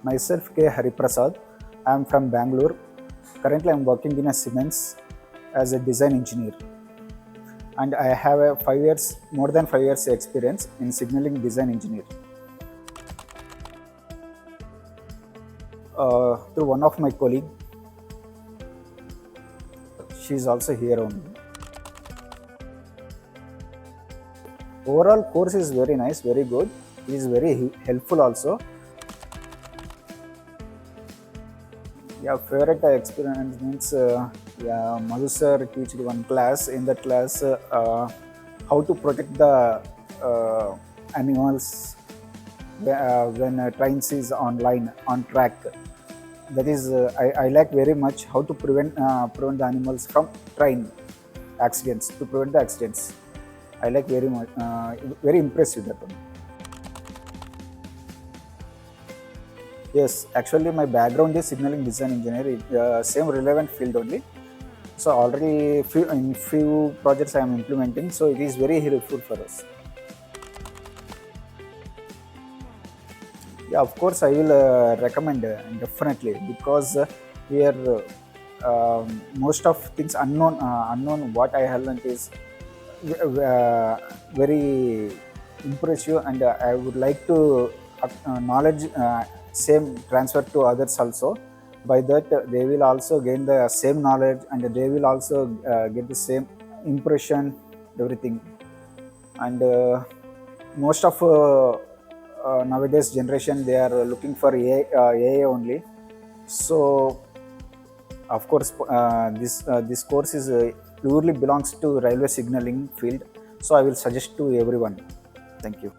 Myself K. Hari Prasad. I am from Bangalore. Currently, I am working in a Siemens as a design engineer, and I have more than 5 years experience in signaling design engineer. Through one of my colleague, she is also here only. Overall course is very nice, very good. It is very helpful also. Yeah, favorite experience means Madhu sir teached one class. In that class, how to protect the animals when trains is on track. That is, I like very much how to prevent the animals from train accidents. To prevent the accidents, I like very much. Very impressed with that one. Yes, actually my background is signaling design engineering, same relevant field only. So already in few projects I am implementing, so it is very helpful for us. Yeah, of course I will recommend definitely, because here most of things unknown what I have learned is very impressive, and I would like to knowledge same transfer to others also. By that they will also gain the same knowledge, and they will also get the same impression, everything. And most of nowadays generation, they are looking for AI only. So of course this course is purely belongs to railway signaling field, so I will suggest to everyone. Thank you.